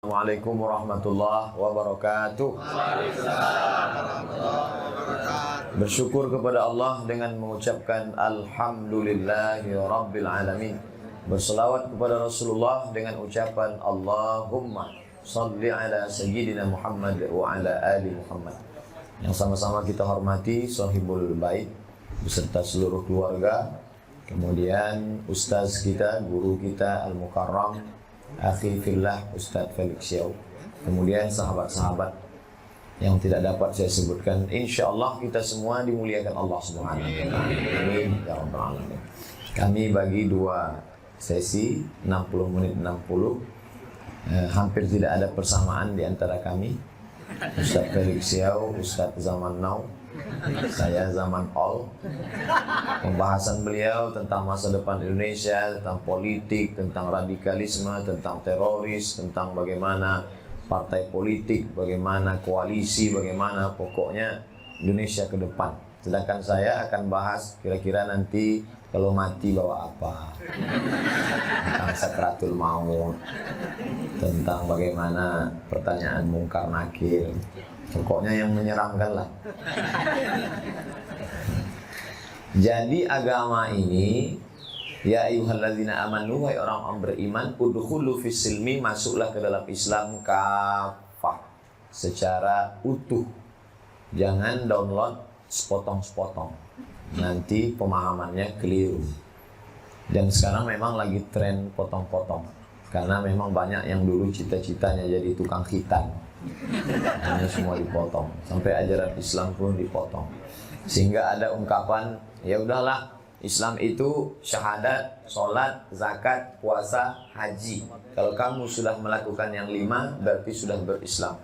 Assalamualaikum warahmatullahi wabarakatuh. Bersyukur kepada Allah dengan mengucapkan Alhamdulillahi Rabbil Alamin. Berselawat kepada Rasulullah dengan ucapan Allahumma salli ala Sayyidina Muhammad wa ala ali Muhammad. Yang sama-sama kita hormati Sahibul Bait beserta seluruh keluarga. Kemudian Ustaz kita, guru kita Al-Mukarram Akhi Fillah Ustaz Felix Xiao. Kemudian sahabat-sahabat yang tidak dapat saya sebutkan. InsyaAllah kita semua dimuliakan Allah Subhanahu wa ta'ala. Amin ya rabbal alamin. Kami bagi dua sesi 60 menit 60. Hampir tidak ada persamaan di antara kami. Ustaz Felix Xiao, Ustaz zaman now, saya zaman all. Pembahasan beliau tentang masa depan Indonesia, tentang politik, tentang radikalisme, tentang teroris, tentang bagaimana partai politik, bagaimana koalisi, bagaimana pokoknya Indonesia ke depan. Sedangkan saya akan bahas kira-kira nanti kalau mati bawa apa, tentang sakratul maut, tentang bagaimana pertanyaan mungkar nakir, pokoknya yang menyeramkan lah. Jadi agama ini, ya ayyuhalladzina amanu, wahai orang-orang beriman, udkhulu fis-silmi, masuklah ke dalam Islam kafah, secara utuh. Jangan download sepotong-sepotong, nanti pemahamannya keliru. Dan sekarang memang lagi tren potong-potong, karena memang banyak yang dulu cita-citanya jadi tukang khitan. Ini semua dipotong, sampai ajaran Islam pun dipotong. Sehingga ada ungkapan, ya udahlah, Islam itu syahadat, sholat, zakat, puasa, haji. Kalau kamu sudah melakukan yang 5, berarti sudah berislam.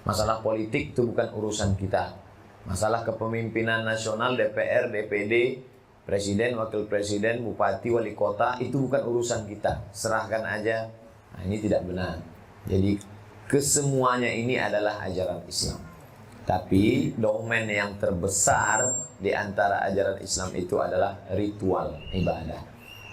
Masalah politik itu bukan urusan kita. Masalah kepemimpinan nasional, DPR, DPD, presiden, wakil presiden, bupati, wali kota, itu bukan urusan kita. Serahkan aja. Nah, ini tidak benar. Jadi kesemuanya ini adalah ajaran Islam. Tapi domain yang terbesar di antara ajaran Islam itu adalah ritual ibadah.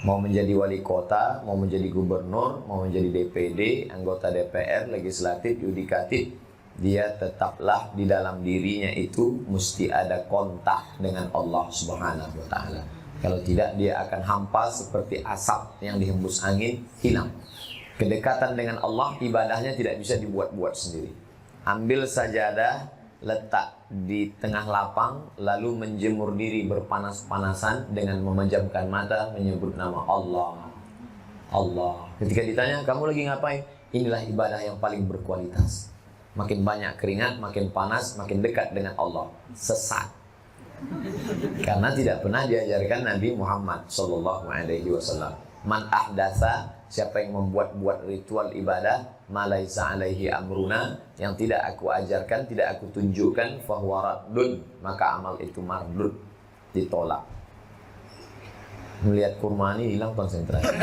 Mau menjadi wali kota, mau menjadi gubernur, mau menjadi DPD, anggota DPR, legislatif, yudikatif, dia tetaplah di dalam dirinya itu mesti ada kontak dengan Allah Subhanahu wa ta'ala. Kalau tidak, dia akan hampas seperti asap yang dihembus angin, hilang. Kedekatan dengan Allah, ibadahnya tidak bisa dibuat-buat sendiri. Ambil sajadah, letak di tengah lapang, lalu menjemur diri berpanas-panasan dengan memejamkan mata, menyebut nama Allah. Allah. Ketika ditanya, kamu lagi ngapain? Inilah ibadah yang paling berkualitas. Makin banyak keringat, makin panas, makin dekat dengan Allah. Sesat. Karena tidak pernah diajarkan Nabi Muhammad SAW. Man ahdatsa, siapa yang membuat-buat ritual ibadah, malaisa alaihi amruna, yang tidak aku ajarkan, tidak aku tunjukkan, fahuwa raddun, maka amal itu mardud, ditolak. Melihat kurma ini hilang konsentrasi.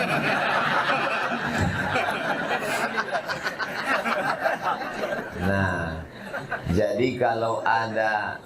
Nah, jadi kalau ada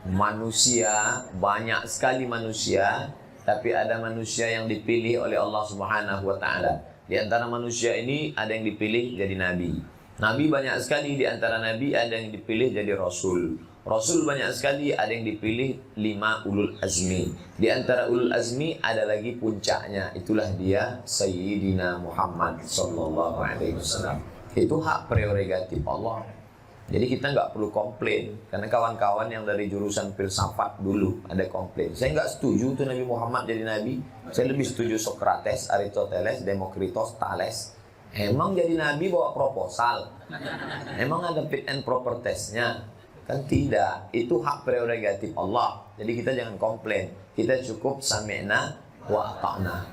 manusia, banyak sekali manusia, tapi ada manusia yang dipilih oleh Allah Subhanahu wa ta'ala. Di antara manusia ini ada yang dipilih jadi nabi. Nabi banyak sekali, di antara nabi ada yang dipilih jadi rasul. Rasul banyak sekali, ada yang dipilih 5 ulul azmi. Di antara ulul azmi ada lagi puncaknya, itulah dia Sayyidina Muhammad sallallahu alaihi wasallam. Itu hak prerogatif Allah. Jadi kita nggak perlu komplain, karena kawan-kawan yang dari jurusan filsafat dulu ada komplain. Saya nggak setuju tuh Nabi Muhammad jadi nabi. Saya lebih setuju Socrates, Aristoteles, Demokritos, Thales. Emang jadi nabi bawa proposal? Emang ada fit and proper testnya? Kan tidak. Itu hak prerogatif Allah. Jadi kita jangan komplain. Kita cukup sami'na wa ata'na.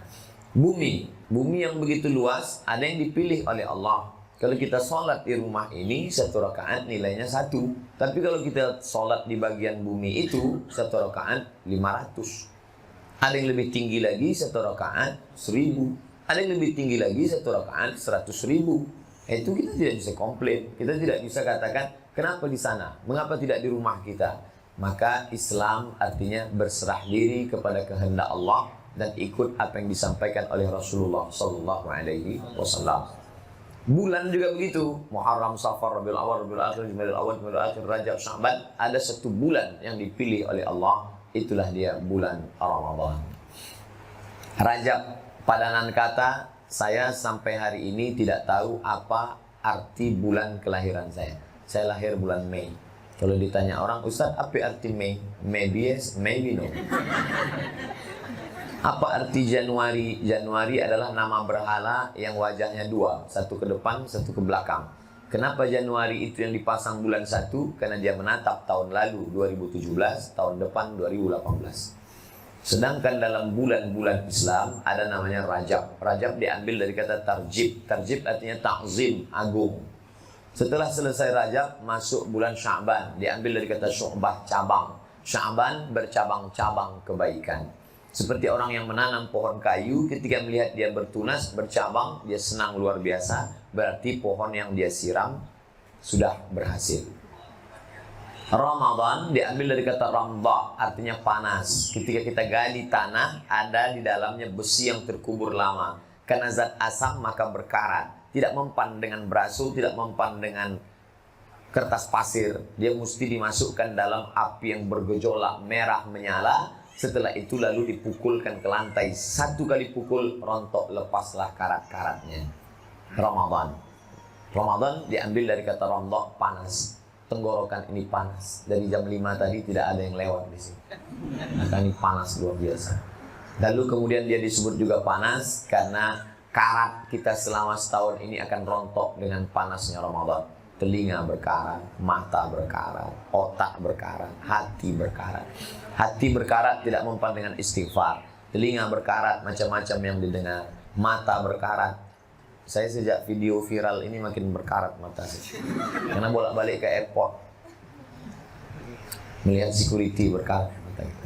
Bumi yang begitu luas, ada yang dipilih oleh Allah. Kalau kita sholat di rumah ini, 1 rakaat nilainya 1. Tapi kalau kita sholat di bagian bumi itu, 1 rakaat 500. Ada yang lebih tinggi lagi, 1 rakaat 1000. Ada yang lebih tinggi lagi, 1 rakaat 100.000. Itu kita tidak bisa komplain. Kita tidak bisa katakan, kenapa di sana? Mengapa tidak di rumah kita? Maka Islam artinya berserah diri kepada kehendak Allah dan ikut apa yang disampaikan oleh Rasulullah SAW. Bulan juga begitu. Muharram, Safar, Rabiul Awal, Rabiul Akhir, Jumadil Awal, Jumadil Akhir, Rajab, Sya'ban. Ada satu bulan yang dipilih oleh Allah. Itulah dia bulan Ramadan. Rajab, padanan kata, saya sampai hari ini tidak tahu apa arti bulan kelahiran saya. Saya lahir bulan Mei. Kalau ditanya orang, Ustaz, apa arti Mei? Maybe yes, maybe no. Apa arti Januari? Januari adalah nama berhala yang wajahnya dua, satu ke depan, satu ke belakang. Kenapa Januari itu yang dipasang bulan 1? Karena dia menatap tahun lalu 2017, tahun depan 2018. Sedangkan dalam bulan-bulan Islam ada namanya Rajab. Rajab diambil dari kata tarjib. Tarjib artinya ta'zim, agung. Setelah selesai Rajab, masuk bulan Sya'ban. Diambil dari kata syu'bah, cabang. Sya'ban bercabang-cabang kebaikan. Seperti orang yang menanam pohon kayu, ketika melihat dia bertunas, bercabang, dia senang luar biasa. Berarti pohon yang dia siram sudah berhasil. Ramadan diambil dari kata ramda, artinya panas. Ketika kita gali tanah, ada di dalamnya besi yang terkubur lama. Karena zat asam maka berkarat. Tidak mempan dengan berasu, tidak mempan dengan kertas pasir. Dia mesti dimasukkan dalam api yang bergejolak, merah menyala. Setelah itu lalu dipukulkan ke lantai. Satu kali pukul, rontok, lepaslah karat-karatnya. Ramadan. Ramadan diambil dari kata rontok, panas. Tenggorokan ini panas. Dari jam 5 tadi tidak ada yang lewat di sini. Maka ini panas luar biasa. Lalu kemudian dia disebut juga panas karena karat kita selama setahun ini akan rontok dengan panasnya Ramadan. Telinga berkarat, mata berkarat, otak berkarat, hati berkarat. Hati berkarat tidak mempan dengan istighfar. Telinga berkarat, macam-macam yang didengar. Mata berkarat. Saya sejak video viral ini makin berkarat mata saya. Karena bolak-balik ke airport. Melihat security berkarat mata itu.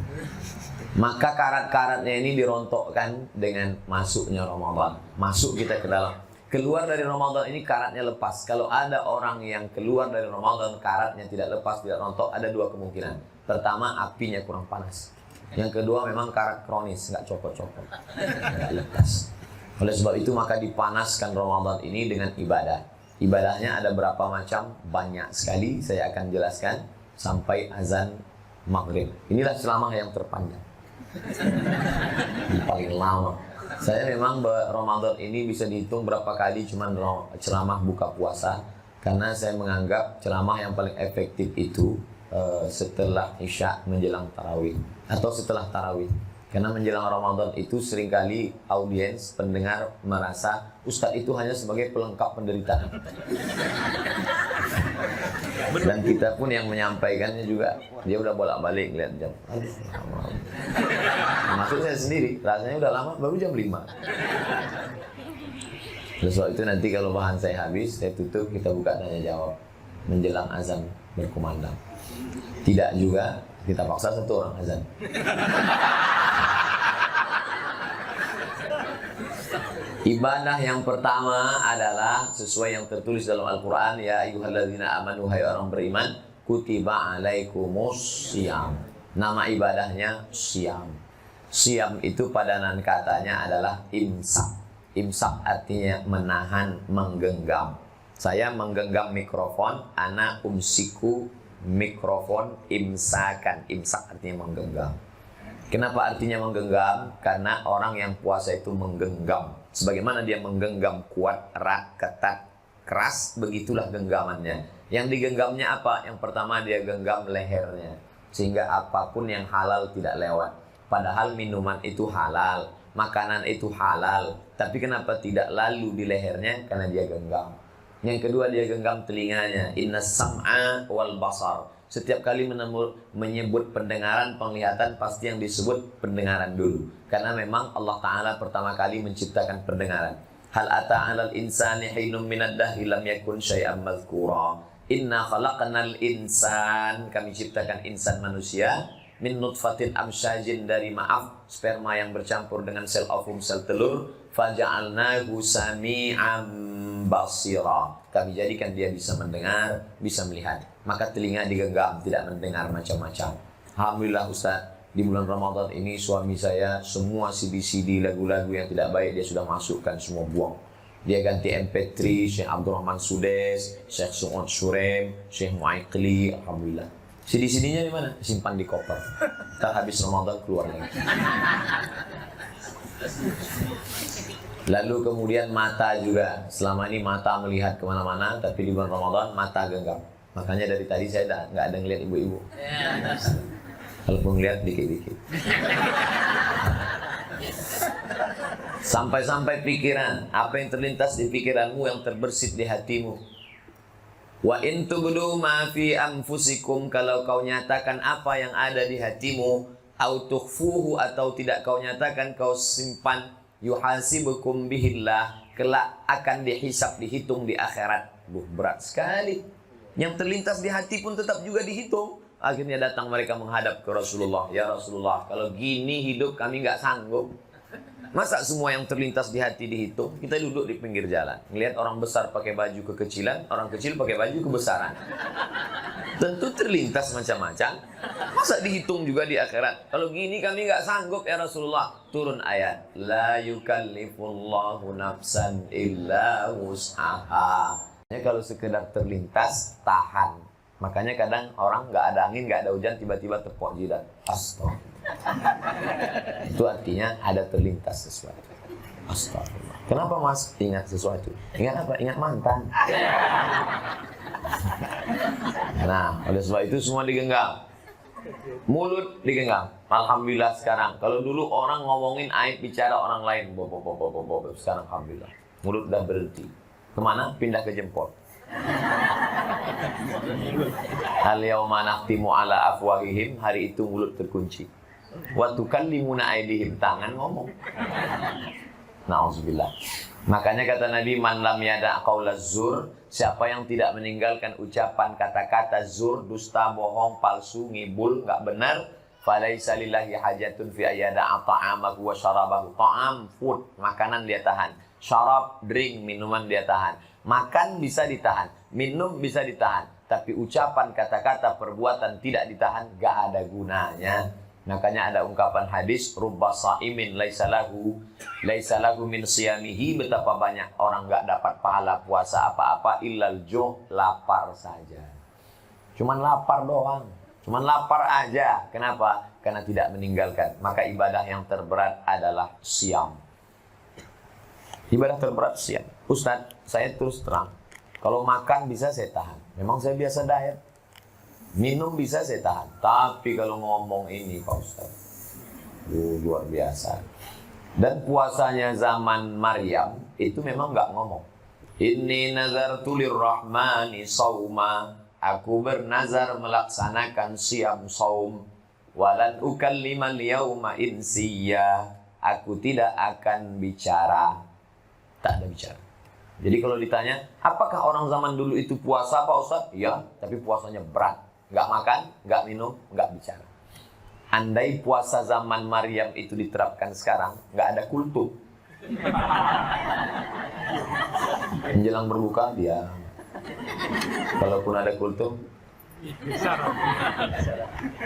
Maka karat-karatnya ini dirontokkan dengan masuknya Ramadan. Masuk kita ke dalam. Keluar dari Ramadan ini karatnya lepas. Kalau ada orang yang keluar dari Ramadan karatnya tidak lepas, tidak rontok, ada dua kemungkinan. Pertama, apinya kurang panas. Yang kedua, memang karat kronis, nggak copot-copot, nggak lepas. Oleh sebab itu maka dipanaskan Ramadan ini dengan ibadah. Ibadahnya ada berapa macam? Banyak sekali. Saya akan jelaskan sampai azan maghrib. Inilah ceramah yang terpanjang. Yang paling lama. Saya memang Ramadan ini bisa dihitung berapa kali cuman ceramah buka puasa. Karena saya menganggap ceramah yang paling efektif itu setelah Isya menjelang tarawih. Atau setelah tarawih. Karena menjelang Ramadan itu seringkali audiens, pendengar merasa Ustadz itu hanya sebagai pelengkap penderitaan. Dan kita pun yang menyampaikannya juga, dia udah bolak-balik lihat jam. Maksud saya sendiri, rasanya udah lama, baru jam 5. Oleh sebab itu nanti kalau bahan saya habis, saya tutup, kita buka tanya jawab. Menjelang azan berkumandang. Tidak juga, kita paksa satu orang azan. Ibadah yang pertama adalah sesuai yang tertulis dalam Al-Quran. Ya ayyuhalladzina amanu, hai orang beriman, kutiba alaikumus syiyam. Nama ibadahnya syiyam. Syiyam itu padanan katanya adalah imsak. Imsak artinya menahan, menggenggam. Saya menggenggam mikrofon, ana umsiku mikrofon imsakan. Imsak artinya menggenggam. Kenapa artinya menggenggam? Karena orang yang puasa itu menggenggam. Sebagaimana dia menggenggam kuat, erat, ketat, keras, begitulah genggamannya. Yang digenggamnya apa? Yang pertama dia genggam lehernya. Sehingga apapun yang halal tidak lewat. Padahal minuman itu halal, makanan itu halal. Tapi kenapa tidak lalu di lehernya? Karena dia genggam. Yang kedua dia genggam telinganya. Inna sam'a wal basar. Setiap kali menyebut pendengaran, penglihatan, pasti yang disebut pendengaran dulu. Karena memang Allah Ta'ala pertama kali menciptakan pendengaran. Hal ata 'alal insani hinum minad dahri lam yakun syai'an madhkura. Inna khalaqnal insan, kami ciptakan insan manusia min nutfatin amsyajin, dari sperma yang bercampur dengan sel ovum, sel telur. Faja'alnahu sami'an basira. Kami jadikan dia bisa mendengar, bisa melihat. Maka telinga digenggam, tidak mendengar macam-macam. Alhamdulillah Ustaz, di bulan Ramadan ini suami saya semua CD-CD lagu-lagu yang tidak baik dia sudah masukkan, semua buang. Dia ganti MP3 Syekh Abdurrahman Sudes, Syekh Su'ud Surem, Syekh Mu'aikli. Alhamdulillah. CD-CD-nya di mana? Simpan di koper. Ntar habis Ramadan keluar lagi. Lalu kemudian mata juga. Selama ini mata melihat kemana-mana, tapi di bulan Ramadan mata genggam. Makanya dari tadi saya nggak ada ngeliat ibu-ibu. Kalaupun ngeliat dikit-dikit. Sampai-sampai pikiran, apa yang terlintas di pikiranmu yang terbersit di hatimu. Wa in tubdu ma fi anfusikum, kalau kau nyatakan apa yang ada di hatimu, au tukhfuhu, atau tidak kau nyatakan, kau simpan, yuhasibukum bihillah, kelak akan dihisab, dihitung di akhirat. Berat sekali. Yang terlintas di hati pun tetap juga dihitung. Akhirnya datang mereka menghadap ke Rasulullah. Ya Rasulullah, kalau gini hidup kami nggak sanggup. Masa semua yang terlintas di hati dihitung? Kita duduk di pinggir jalan, ngelihat orang besar pakai baju kekecilan, orang kecil pakai baju kebesaran. Tentu terlintas macam-macam. Masa dihitung juga di akhirat? Kalau gini kami nggak sanggup ya Rasulullah. Turun ayat, la yukallifullahu nafsan illa wus'aha. Kalau sekedar terlintas, tahan. Makanya kadang orang nggak ada angin, nggak ada hujan, tiba-tiba tepuk jidat. Astagfirullah. Itu artinya ada terlintas sesuatu. Astagfirullah. Kenapa mas ingat sesuatu? Ingat apa? Ingat mantan. Nah, oleh sebab itu semua digenggam. Mulut digenggam. Alhamdulillah sekarang. Kalau dulu orang ngomongin aib bicara orang lain, sekarang alhamdulillah mulut udah berhenti. Kemana? Pindah ke jempol. Al-yawma nakhtimu ala afwahihim, hari itu mulut terkunci. Wa tukallimuna aydihim, tangan ngomong. Nauzubillah. Makanya kata Nabi, man lam yada' qaulaz zur, siapa yang tidak meninggalkan ucapan kata-kata zur, dusta, bohong, palsu, ngibul, enggak benar, falaisa lillahi hajatun fi ayyada'a ta'amahu wa syarabahu. Ta'am, food, makanan dia tahan. Syarab, drink, minuman dia tahan. Makan bisa ditahan, minum bisa ditahan, tapi ucapan, kata-kata, perbuatan tidak ditahan, enggak ada gunanya. Makanya ada ungkapan hadis, rubba sa'imin laisa lahu min siyamihi, betapa banyak orang enggak dapat pahala puasa apa-apa illal juh, lapar saja. Cuman lapar doang, cuman lapar aja. Kenapa? Karena tidak meninggalkan. Maka ibadah yang terberat adalah siam. Ibadah terberat siam. Ustaz, saya terus terang, kalau makan bisa saya tahan. Memang saya biasa diet. Minum bisa saya tahan. Tapi kalau ngomong ini Pak Ustaz, luar biasa. Dan puasanya zaman Maryam itu memang nggak ngomong. Inni nazartu lirrahmani sauma, aku bernazar melaksanakan siam saum. Walan ukallimal yauma insiya, aku tidak akan bicara. Tak ada bicara. Jadi kalau ditanya, apakah orang zaman dulu itu puasa Pak Ustaz? Ya, tapi puasanya berat. Nggak makan, nggak minum, nggak bicara. Andai puasa zaman Maryam itu diterapkan sekarang, nggak ada kultum. Menjelang berbuka, dia. Kalaupun ada kultum,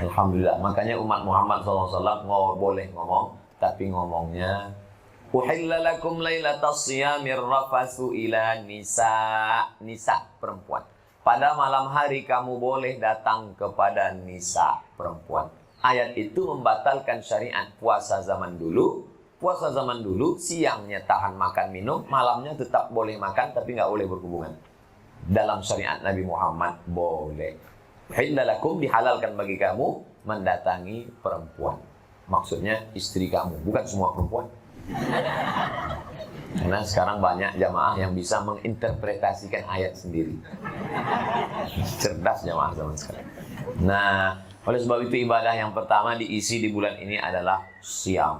alhamdulillah. Makanya umat Muhammad SAW boleh ngomong, tapi ngomongnya, uhilla lakum lailatas siyamir rafasu ila nisa. Nisa, perempuan. Pada malam hari kamu boleh datang kepada nisa, perempuan. Ayat itu membatalkan syariat puasa zaman dulu. Puasa zaman dulu, siangnya tahan makan minum, malamnya tetap boleh makan, tapi nggak boleh berhubungan. Dalam syariat Nabi Muhammad, boleh. Hillalakum, dihalalkan bagi kamu mendatangi perempuan. Maksudnya istri kamu, bukan semua perempuan. Karena sekarang banyak jamaah yang bisa menginterpretasikan ayat sendiri. Cerdas jamaah zaman sekarang. Nah, oleh sebab itu ibadah yang pertama diisi di bulan ini adalah siam.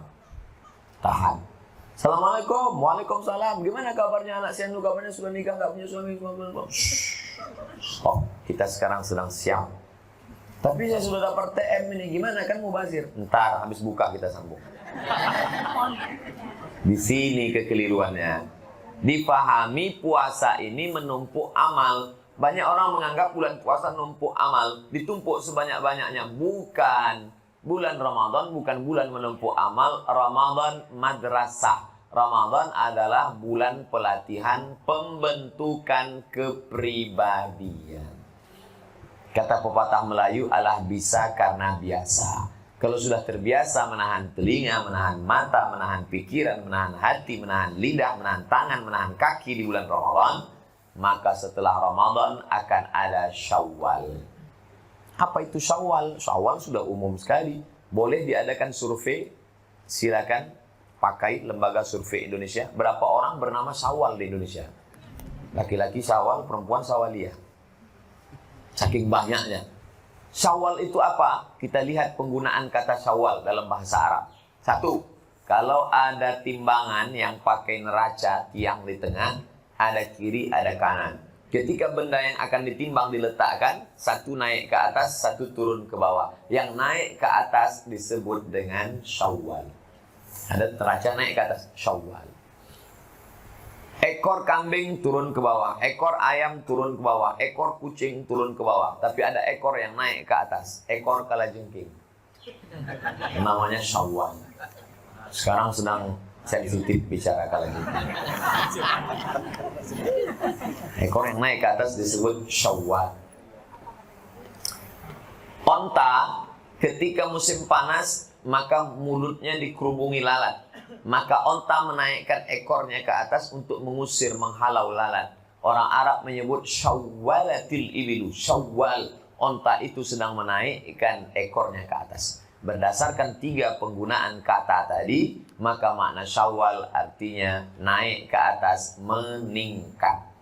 Tahan. Assalamualaikum, waalaikumsalam. Gimana kabarnya anak Sianu? Kabarnya sudah nikah, nggak punya suami? Oh, kita sekarang sedang siam. Tapi saya sudah dapat TM ini. Gimana kan mubazir? Ntar habis buka kita sambung. Di sini kekeliruannya. Dipahami puasa ini menumpuk amal. Banyak orang menganggap bulan puasa numpuk amal, ditumpuk sebanyak-banyaknya. Bukan. Bulan Ramadan bukan bulan menumpuk amal. Ramadan madrasah. Ramadan adalah bulan pelatihan pembentukan kepribadian. Kata pepatah Melayu, alah bisa karena biasa. Kalau sudah terbiasa menahan telinga, menahan mata, menahan pikiran, menahan hati, menahan lidah, menahan tangan, menahan kaki di bulan Ramadan, maka setelah Ramadan akan ada Syawal. Apa itu Syawal? Syawal sudah umum sekali. Boleh diadakan survei, silakan pakai lembaga survei Indonesia. Berapa orang bernama Syawal di Indonesia? Laki-laki Syawal, perempuan Syawaliyah. Saking banyaknya. Syawal itu apa? Kita lihat penggunaan kata Syawal dalam bahasa Arab. 1. Kalau ada timbangan yang pakai neraca, tiang di tengah, ada kiri, ada kanan. Ketika benda yang akan ditimbang diletakkan, satu naik ke atas, satu turun ke bawah. Yang naik ke atas disebut dengan Syawal. Ada neraca naik ke atas, Syawal. Ekor kambing turun ke bawah, ekor ayam turun ke bawah, ekor kucing turun ke bawah. Tapi ada ekor yang naik ke atas, ekor kalajengking. Namanya Syawal. Sekarang sedang sensitif bicara kalajengking. Ekor yang naik ke atas disebut Syawal. Onta ketika musim panas maka mulutnya dikerubungi lalat. Maka onta menaikkan ekornya ke atas untuk mengusir, menghalau lalat. Orang Arab menyebut syawwalatil ibilu. Syawwal, onta itu sedang menaikkan ekornya ke atas. Berdasarkan 3 penggunaan kata tadi, maka makna Syawal artinya naik ke atas, meningkat.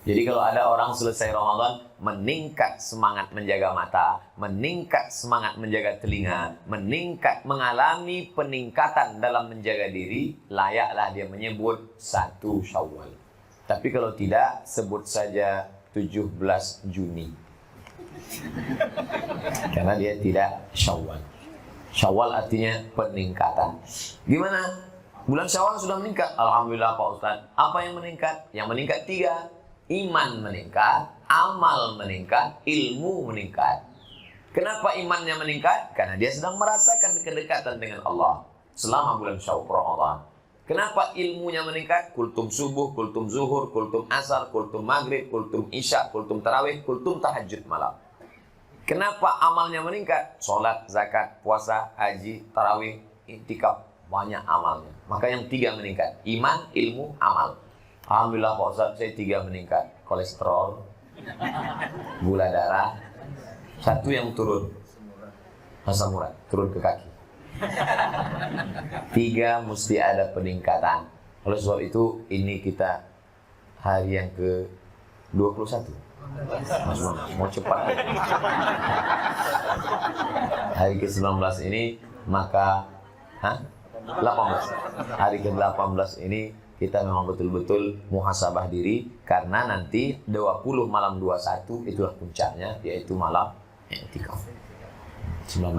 Jadi kalau ada orang selesai Ramadan, meningkat semangat menjaga mata, meningkat semangat menjaga telinga, meningkat mengalami peningkatan dalam menjaga diri, layaklah dia menyebut 1 Syawal. Tapi kalau tidak, sebut saja 17 Juni. Karena dia tidak Syawal. Syawal artinya peningkatan. Gimana? Bulan Syawal sudah meningkat? Alhamdulillah Pak Ustaz. Apa yang meningkat? Yang meningkat 3. Iman meningkat, amal meningkat, ilmu meningkat. Kenapa imannya meningkat? Karena dia sedang merasakan kedekatan dengan Allah selama bulan Syawal Ramadan. Kenapa ilmunya meningkat? Kultum subuh, kultum zuhur, kultum asar, kultum maghrib, kultum isya, kultum tarawih, kultum tahajud malam. Kenapa amalnya meningkat? Sholat, zakat, puasa, haji, tarawih, iktikaf, banyak amalnya. Maka yang 3 meningkat, iman, ilmu, amal. Alhamdulillah Pak Ustaz, saya 3 meningkat. Kolesterol, gula darah, 1 yang turun, asam urat, turun ke kaki. 3 mesti ada peningkatan. Oleh sebab itu, ini kita hari yang ke-21. Mas, mau cepat. Hari ke-19 ini, maka 18. Hari ke-18 ini kita memang betul-betul muhasabah diri, karena nanti 20 malam 21 itulah puncaknya, yaitu malam i'tikaf. 19,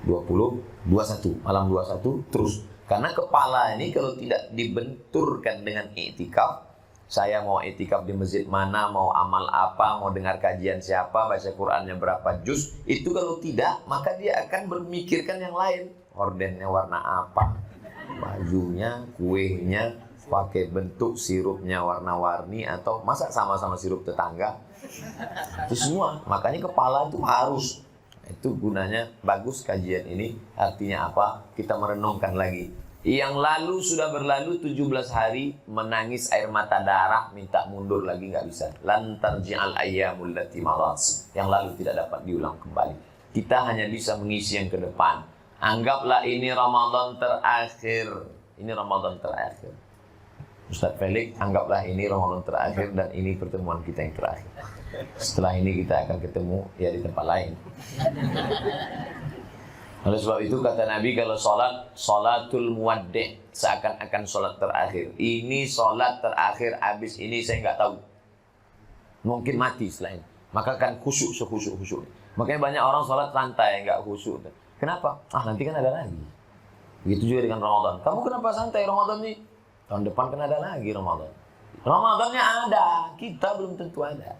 20, 21, malam 21 terus. Karena kepala ini kalau tidak dibenturkan dengan i'tikaf, saya mau i'tikaf di masjid mana, mau amal apa, mau dengar kajian siapa, baca Qur'annya berapa juz, itu kalau tidak, maka dia akan bermikirkan yang lain. Ordennya warna apa, bajunya, kuehnya, pakai bentuk sirupnya warna-warni, atau masa sama-sama sirup tetangga. Itu semua. Makanya kepala itu harus. Itu gunanya bagus kajian ini. Artinya apa? Kita merenungkan lagi. Yang lalu sudah berlalu 17 hari, menangis air mata darah, minta mundur lagi nggak bisa. Lan tarji'al ayyamul lati madat. Yang lalu tidak dapat diulang kembali. Kita hanya bisa mengisi yang ke depan. Anggaplah ini Ramadan terakhir. Ini Ramadan terakhir. Ustaz Felix, anggaplah ini Ramadan terakhir dan ini pertemuan kita yang terakhir. Setelah ini kita akan ketemu ya di tempat lain. Oleh sebab itu kata Nabi, kalau sholat, sholatul muwaddi', seakan-akan sholat terakhir. Ini sholat terakhir, habis ini saya nggak tahu. Mungkin mati selain. Maka kan khusyuk sekhusyuk-khusyuk. Makanya banyak orang sholat santai, nggak khusyuk. Kenapa? Nanti kan ada lagi. Begitu juga dengan Ramadan. Kamu kenapa santai Ramadan nih? Tahun depan kan ada lagi Ramadan. Ramadannya ada, kita belum tentu ada.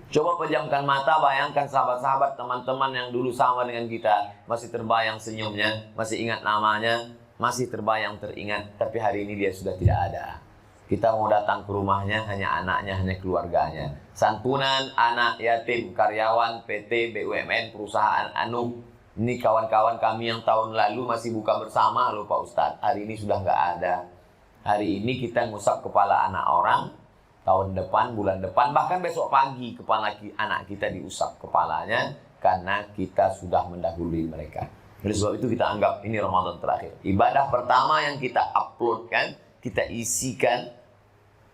Coba pejamkan mata, bayangkan sahabat-sahabat, teman-teman yang dulu sama dengan kita, masih terbayang senyumnya, masih ingat namanya. masih terbayang, teringat, tapi hari ini dia sudah tidak ada. Kita mau datang ke rumahnya, hanya anaknya, hanya keluarganya. Santunan anak yatim, karyawan PT, BUMN, perusahaan anu. Ini kawan-kawan kami yang tahun lalu masih buka bersama loh Pak Ustadz. Hari ini sudah nggak ada. Hari ini kita ngusap kepala anak orang. Tahun depan, bulan depan, bahkan besok pagi kepala anak kita diusap kepalanya. Karena kita sudah mendahului mereka. Oleh sebab itu kita anggap ini Ramadan terakhir. Ibadah pertama yang kita uploadkan, kita isikan,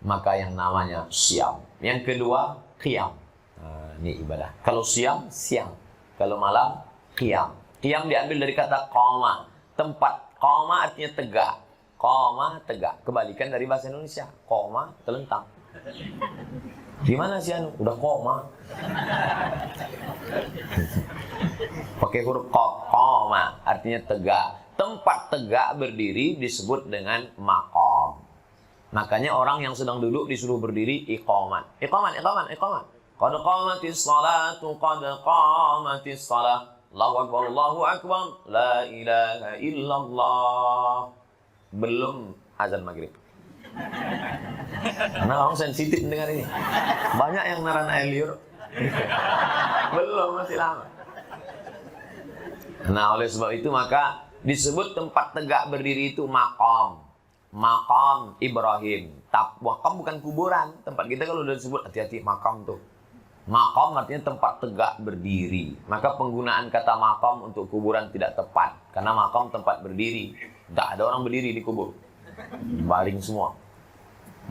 maka yang namanya siam. Yang kedua, qiyam. Nah, ini ibadah. Kalau siam, siang. Kalau malam, qiyam. Qiyam diambil dari kata qama. Tempat. Qama artinya tegak. Qama, tegak. Kebalikan dari bahasa Indonesia. Qama, telentang. Di mana sih anu? Udah qama. Pakai huruf qama, artinya tegak. Tempat tegak berdiri disebut dengan maqam. Makanya orang yang sedang duduk disuruh berdiri iqamat. Iqamat. Qad qamatis salatu, qad qamatis salah. Allahu akbar, Allahu akbar. La ilaha illallah. Belum azan maghrib. Karena orang sensitif mendengar ini. Banyak yang naran air liur. Belum, masih lama. Nah, oleh sebab itu maka disebut tempat tegak berdiri itu maqam. Maqam Ibrahim. Maqam bukan kuburan. Tempat kita kalau udah disebut hati-hati maqam tuh. Maqam artinya tempat tegak berdiri. Maka penggunaan kata maqam untuk kuburan tidak tepat. Karena maqam tempat berdiri. Tidak ada orang berdiri di kubur. Baring semua.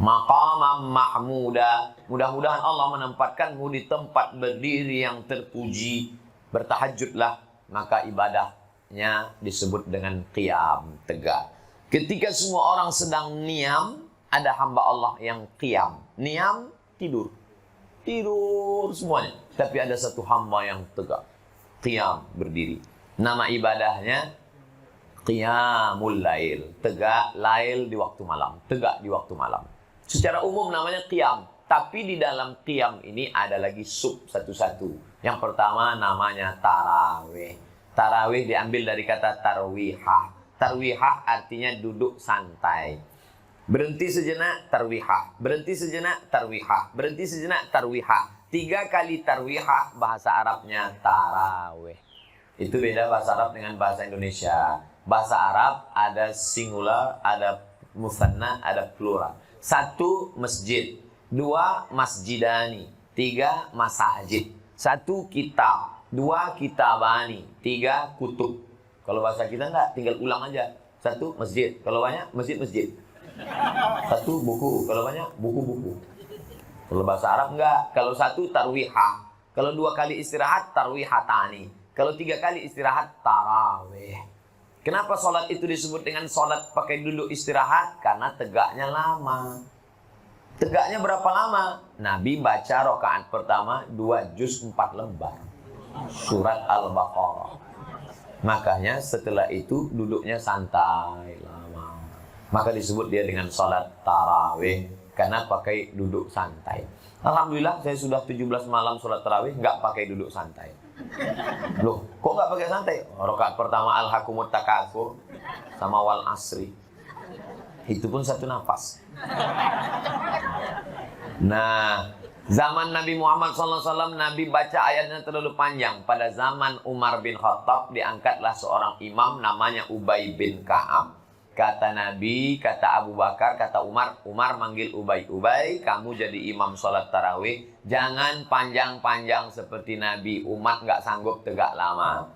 Maqamam mahmuda. Mudah-mudahan Allah menempatkanmu di tempat berdiri yang terpuji. Bertahajudlah. Maka ibadahnya disebut dengan qiyam, tegak. Ketika semua orang sedang niam, ada hamba Allah yang qiyam. Niam, tidur. Tidur semuanya. Tapi ada satu hamba yang tegak. Qiyam, berdiri. Nama ibadahnya qiyamul lail. Tegak lail di waktu malam. Tegak di waktu malam. Secara umum namanya qiyam. Tapi di dalam qiyam ini ada lagi sub satu-satu. Yang pertama namanya tarawih. Tarawih diambil dari kata tarwihah. Tarwihah artinya duduk santai. Berhenti sejenak, tarwihah. Berhenti sejenak, tarwihah. Berhenti sejenak, tarwihah. 3 kali tarwihah, bahasa Arabnya tarawih. Itu beda bahasa Arab dengan bahasa Indonesia. Bahasa Arab ada singular, ada musanna, ada plural. 1 masjid, 2 masjidani, 3 masajid. 1 kitab, 2 kitabani, 3 kutub. Kalau bahasa kita enggak, tinggal ulang aja. 1 masjid, kalau banyak masjid-masjid. 1 buku, kalau banyak buku-buku. Kalau bahasa Arab enggak. Kalau 1 tarwihah. Kalau 2 kali istirahat tarwihatani. Kalau 3 kali istirahat tarawih. Kenapa sholat itu disebut dengan sholat pakai duduk istirahat? Karena tegaknya lama. Tegaknya berapa lama? Nabi baca rakaat pertama 2 juz 4 lembar. Surat Al-Baqarah. Makanya setelah itu duduknya santai lama. Maka disebut dia dengan sholat tarawih. Karena pakai duduk santai. Alhamdulillah saya sudah 17 malam sholat tarawih nggak pakai duduk santai. Loh, kok nggak pakai santai? Rakaat pertama Al-Hakumut Takatsur sama Wal Asri. Itu pun 1 nafas. Nah, zaman Nabi Muhammad SAW, Nabi baca ayatnya terlalu panjang. Pada zaman Umar bin Khattab diangkatlah seorang imam namanya Ubay bin Ka'ab. Kata Nabi, kata Abu Bakar, kata Umar, Umar manggil Ubay, Ubay, kamu jadi imam sholat tarawih, jangan panjang-panjang seperti Nabi. Umat nggak sanggup tegak lama.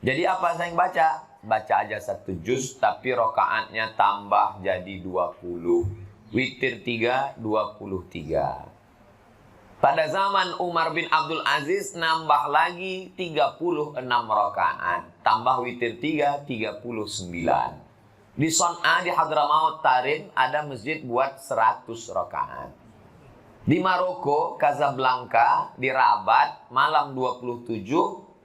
Jadi apa saya yang baca? Baca aja 1 juz, tapi rokaatnya tambah jadi 20. Witir 3, 23. Pada zaman Umar bin Abdul Aziz, nambah lagi 36 rokaat. Tambah witir 3, 39. Di Son'a, di Hadramaut Tarim, ada masjid buat 100 rakaat. Di Maroko, Casablanca, di Rabat, malam 27,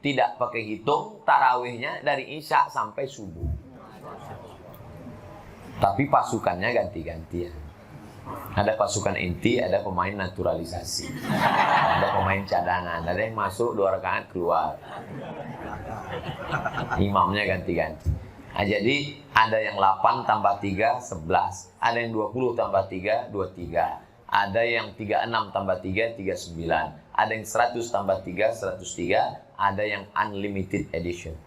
tidak pakai hitung, tarawihnya dari Isya sampai subuh. Tapi pasukannya ganti-gantian. Ada pasukan inti, ada pemain naturalisasi. Ada pemain cadangan, ada yang masuk 2 rakaat keluar. Imamnya ganti-ganti. Nah, jadi ada yang 8 tambah 3, 11. Ada yang 20 tambah 3, 23. Ada yang 36 tambah 3, 39. Ada yang 100 tambah 3, 103. Ada yang unlimited edition.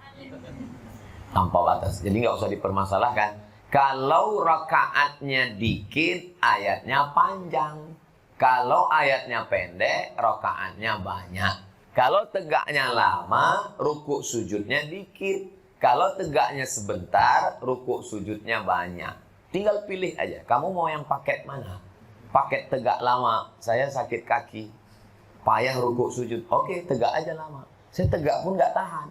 Tanpa batas. Jadi nggak usah dipermasalahkan. Kalau rakaatnya dikit, ayatnya panjang. Kalau ayatnya pendek, rakaatnya banyak. Kalau tegaknya lama, rukuk sujudnya dikit. Kalau tegaknya sebentar, rukuk sujudnya banyak. Tinggal pilih aja, kamu mau yang paket mana? Paket tegak lama, saya sakit kaki. Payah rukuk sujud, oke tegak aja lama. Saya tegak pun nggak tahan.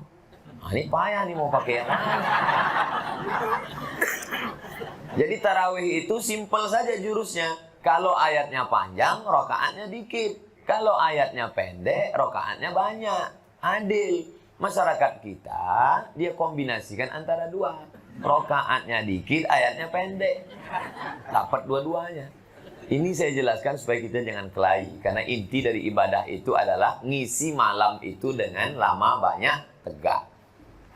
Nah, ini payah nih mau pakai yang mana? Jadi tarawih itu simpel saja jurusnya. Kalau ayatnya panjang, rokaatnya dikit. Kalau ayatnya pendek, rokaatnya banyak. Adil. Masyarakat kita, dia kombinasikan antara dua. Rokaatnya dikit, ayatnya pendek. Dapat dua-duanya. Ini saya jelaskan supaya kita jangan kelahi. Karena inti dari ibadah itu adalah ngisi malam itu dengan lama banyak tegak.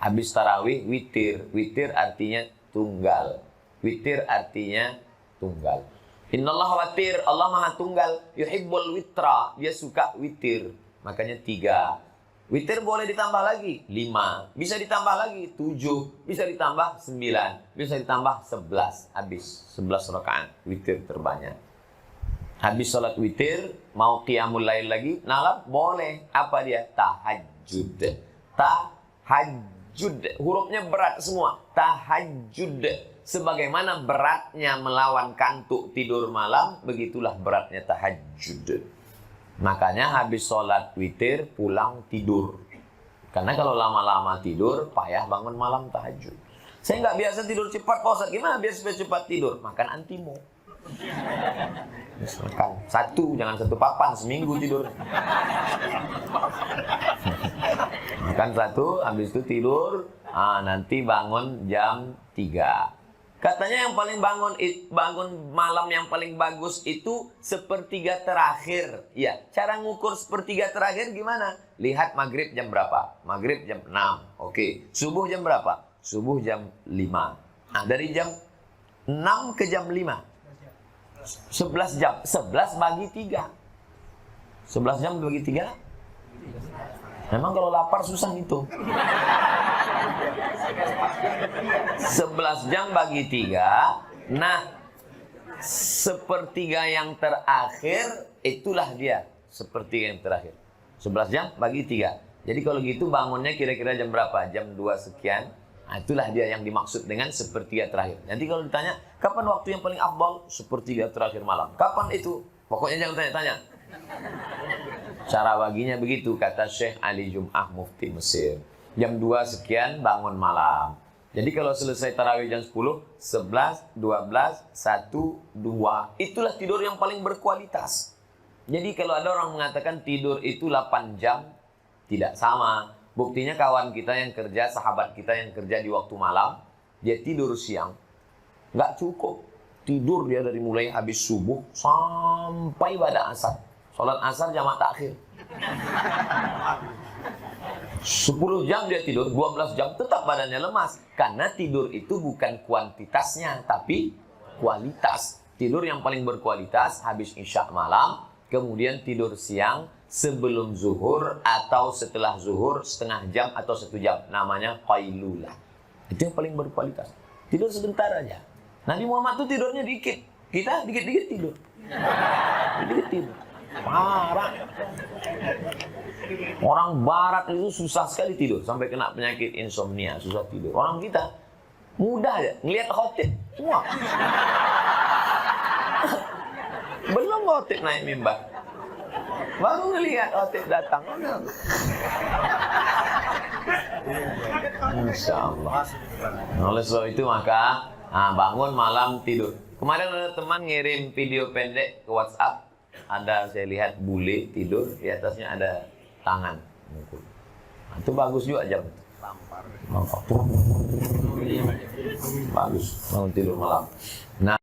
Habis tarawih, witir. Witir artinya tunggal. Witir artinya tunggal. Innallaha watir, Allah maha tunggal. Yuhibbul witra, dia suka witir. Makanya 3. Witir boleh ditambah lagi 5, bisa ditambah lagi 7, bisa ditambah 9, bisa ditambah 11. Habis 11 rakaat witir terbanyak. Habis sholat witir, mau qiyamul lail lagi, nalar boleh. Apa dia? Tahajud. Tahajud. Hurufnya berat semua. Tahajud. Sebagaimana beratnya melawan kantuk tidur malam, begitulah beratnya tahajud. Makanya habis sholat witir pulang tidur. Karena kalau lama-lama tidur, payah bangun malam tahajud. Saya nggak biasa tidur cepat, Pak Ustaz. Gimana biasa cepat tidur? Makan antimo. Makan 1, jangan 1 papan, seminggu tidur. Makan 1, habis itu tidur. Nanti bangun jam 3. Katanya yang paling bangun malam yang paling bagus itu sepertiga terakhir. Ya, cara ngukur sepertiga terakhir gimana? Lihat maghrib jam berapa? Maghrib jam 6. Oke. Subuh jam berapa? Subuh jam 5. Nah, dari jam 6 ke jam 5. 11 jam. 11 bagi 3. 11 jam bagi 3? Memang kalau lapar susah itu. 11 jam bagi 3. Nah, sepertiga yang terakhir itulah dia. Sepertiga yang terakhir. 11 jam bagi 3. Jadi kalau gitu bangunnya kira-kira jam berapa? Jam 2 sekian. Nah, itulah dia yang dimaksud dengan sepertiga terakhir. Nanti kalau ditanya, kapan waktu yang paling afdal? Sepertiga terakhir malam. Kapan itu? Pokoknya jangan tanya-tanya. Cara baginya begitu, kata Syekh Ali Jum'ah Mufti Mesir. Jam 2 sekian bangun malam. Jadi kalau selesai tarawih jam 10, 11, 12, 1, 2. Itulah tidur yang paling berkualitas. Jadi kalau ada orang mengatakan tidur itu 8 jam, tidak sama. Buktinya kawan kita yang kerja, sahabat kita yang kerja di waktu malam, dia tidur siang. Nggak cukup. Tidur dia dari mulai habis subuh sampai pada asar. Sholat asar jamaah takhir. 10 jam dia tidur, 12 jam tetap badannya lemas. Karena tidur itu bukan kuantitasnya, tapi kualitas. Tidur yang paling berkualitas habis isya malam, kemudian tidur siang sebelum zuhur atau setelah zuhur setengah jam atau 1 jam. Namanya qailulah. Itu yang paling berkualitas. Tidur sebentar aja. Nabi Muhammad tuh tidurnya dikit. Kita dikit-dikit tidur. Dikit-dikit tidur. Parah. Orang barat itu susah sekali tidur. Sampai kena penyakit insomnia. Susah tidur. Orang kita mudah aja. Ngelihat khotib. Semua. Belum khotib naik mimbar. Baru ngelihat khotib datang. Insya Allah. Oleh sebab itu maka bangun malam tidur. Kemarin ada teman ngirim video pendek ke WhatsApp. Ada saya lihat bule tidur, di atasnya ada tangan. Nah, itu bagus juga jam. Lampar. Bagus, bangun tidur malam.